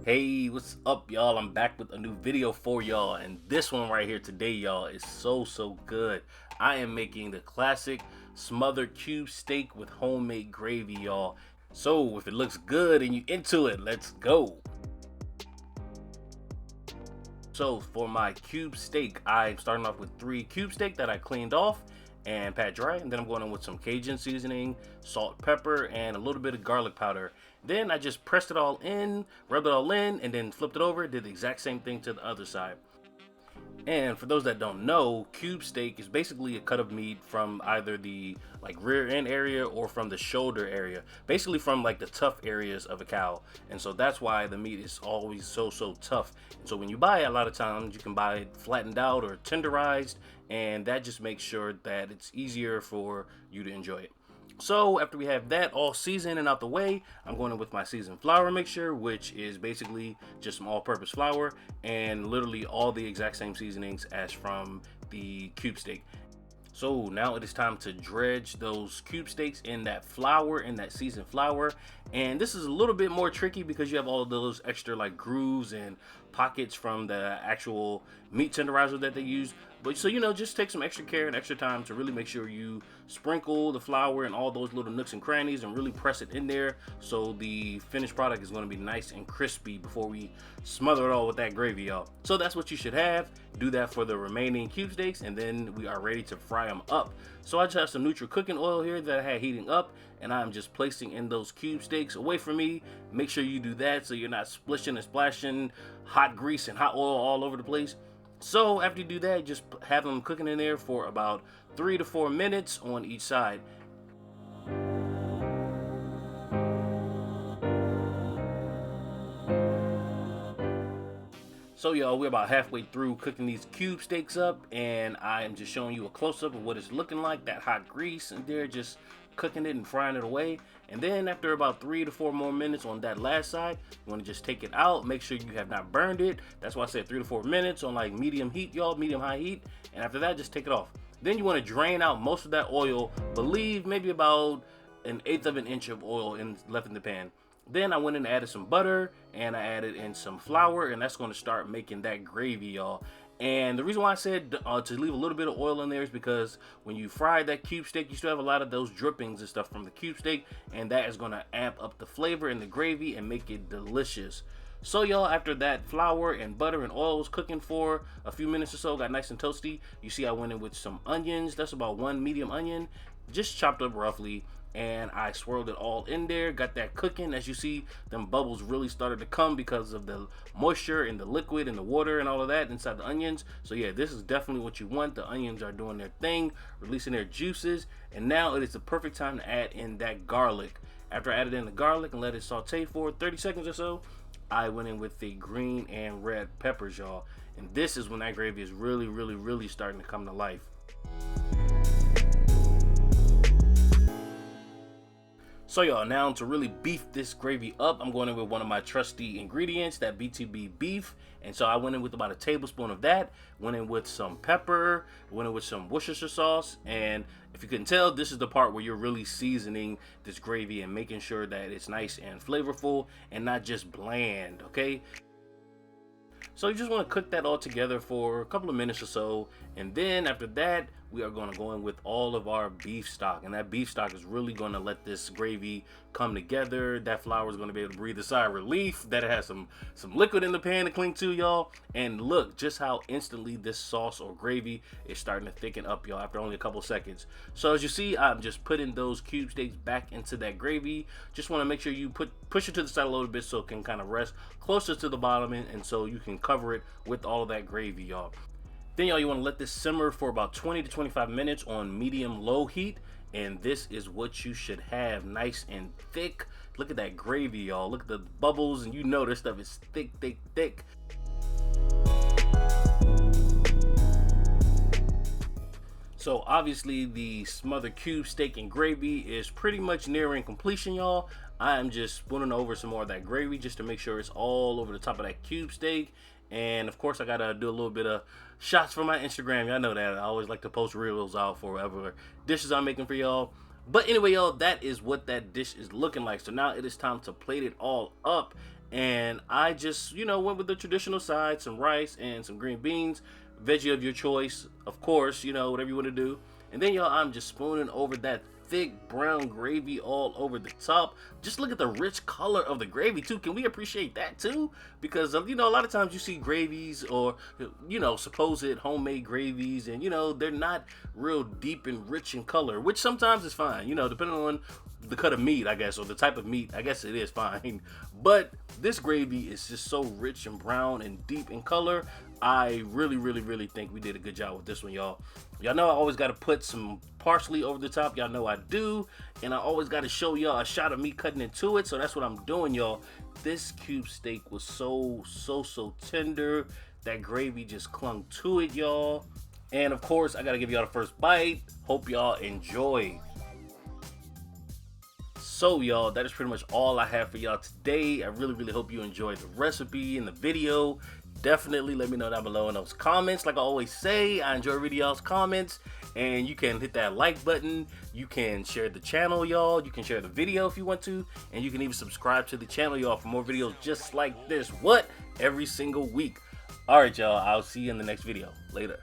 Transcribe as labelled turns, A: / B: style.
A: Hey, what's up, y'all? I'm back with a new video for y'all, and this one right here today, y'all, is so good. I am making the classic smothered cube steak with homemade gravy, y'all. So if it looks good and you into it, let's go. So for my cube steak, I'm starting off with 3 cube steak that I cleaned off and pat dry, and then I'm going in with some Cajun seasoning, salt, pepper, and a little bit of garlic powder. Then I just pressed it all in, rubbed it all in, and then flipped it over, did the exact same thing to the other side. And for those that don't know, cube steak is basically a cut of meat from either the rear end area or from the shoulder area, basically from like the tough areas of a cow. And so that's why the meat is always so tough. And so when you buy it, a lot of times you can buy it flattened out or tenderized, and that just makes sure that it's easier for you to enjoy it. So after we have that all seasoned and out the way, I'm going in with my seasoned flour mixture, which is basically just some all-purpose flour and literally all the exact same seasonings as from the cube steak. So now it is time to dredge those cube steaks in that flour, in that seasoned flour. And this is a little bit more tricky because you have all of those extra grooves and pockets from the actual meat tenderizer that they use. But so, just take some extra care and extra time to really make sure you sprinkle the flour and all those little nooks and crannies and really press it in there so the finished product is going to be nice and crispy before we smother it all with that gravy, y'all. So that's what you should have. Do that for the remaining cube steaks, and then we are ready to fry them up. So I just have some neutral cooking oil here that I had heating up, and I'm just placing in those cube steaks away from me. Make sure you do that so you're not splishing and splashing hot grease and hot oil all over the place. So after you do that, just have them cooking in there for about 3 to 4 minutes on each side. So y'all, we're about halfway through cooking these cube steaks up, and I am just showing you a close-up of what it's looking like. That hot grease in there, just cooking it and frying it away. And then after about 3 to 4 more minutes on that last side, you want to just take it out. Make sure you have not burned it. That's why I said 3 to 4 minutes on medium heat, y'all, medium high heat. And after that, just take it off. Then you want to drain out most of that oil, but leave maybe about 1/8 of an inch of oil left in the pan. Then I went in and added some butter, and I added in some flour, and that's going to start making that gravy, y'all. And the reason why I said to leave a little bit of oil in there is because when you fry that cube steak, you still have a lot of those drippings and stuff from the cube steak, and that is going to amp up the flavor in the gravy and make it delicious. So y'all, after that flour and butter and oil was cooking for a few minutes or so, got nice and toasty, you see I went in with some onions. That's about 1 medium onion, just chopped up roughly, and I swirled it all in there, got that cooking. As you see, them bubbles really started to come because of the moisture and the liquid and the water and all of that inside the onions. So yeah, this is definitely what you want. The onions are doing their thing, releasing their juices, and now it is the perfect time to add in that garlic. After I added in the garlic and let it saute for 30 seconds or so, I went in with the green and red peppers, y'all. And this is when that gravy is really starting to come to life. So y'all, now to really beef this gravy up, I'm going in with one of my trusty ingredients, that BTB beef. And so I went in with about 1 tablespoon of that, went in with some pepper, went in with some Worcestershire sauce. And if you couldn't tell, this is the part where you're really seasoning this gravy and making sure that it's nice and flavorful and not just bland, okay? So you just want to cook that all together for a couple of minutes or so, and then after that we are going to go in with all of our beef stock, and that beef stock is really going to let this gravy come together. That flour is going to be able to breathe a sigh of relief that it has some liquid in the pan to cling to, y'all. And look just how instantly this sauce or gravy is starting to thicken up, y'all, after only a couple seconds. So as you see, I'm just putting those cube steaks back into that gravy. Just want to make sure you push it to the side a little bit so it can kind of rest closer to the bottom, and so you can cover it with all of that gravy, y'all. Then y'all, you want to let this simmer for about 20 to 25 minutes on medium-low heat, and this is what you should have, nice and thick. Look at that gravy, y'all. Look at the bubbles, and you know this stuff is thick. So obviously the smothered cube steak and gravy is pretty much nearing completion, y'all. I am just spooning over some more of that gravy just to make sure it's all over the top of that cube steak. And of course I gotta do a little bit of shots for my Instagram. Y'all know that I always like to post reels out for whatever dishes I'm making for y'all. But anyway, y'all, that is what that dish is looking like. So now it is time to plate it all up. And I just, went with the traditional side, some rice and some green beans, veggie of your choice, of course, whatever you want to do. And then, y'all, I'm just spooning over that thick brown gravy all over the top. Just look at the rich color of the gravy too. Can we appreciate that too? Because a lot of times you see gravies or supposed homemade gravies, and they're not real deep and rich in color, which sometimes is fine. Depending on the cut of meat, I guess, or the type of meat, I guess it is fine. But this gravy is just so rich and brown and deep in color. I really, really, really think we did a good job with this one, y'all. Y'all know I always got to put some parsley over the top. Y'all know I do. And I always got to show y'all a shot of me cutting into it. So that's what I'm doing, y'all. This cube steak was so tender. That gravy just clung to it, y'all. And of course, I got to give y'all the first bite. Hope y'all enjoy. So y'all, that is pretty much all I have for y'all today. I really, really hope you enjoyed the recipe and the video. Definitely let me know down below in those comments. Like I always say, I enjoy reading y'all's comments. And you can hit that like button. You can share the channel, y'all. You can share the video if you want to. And you can even subscribe to the channel, y'all, for more videos just like this. Every single week. All right, y'all. I'll see you in the next video. Later.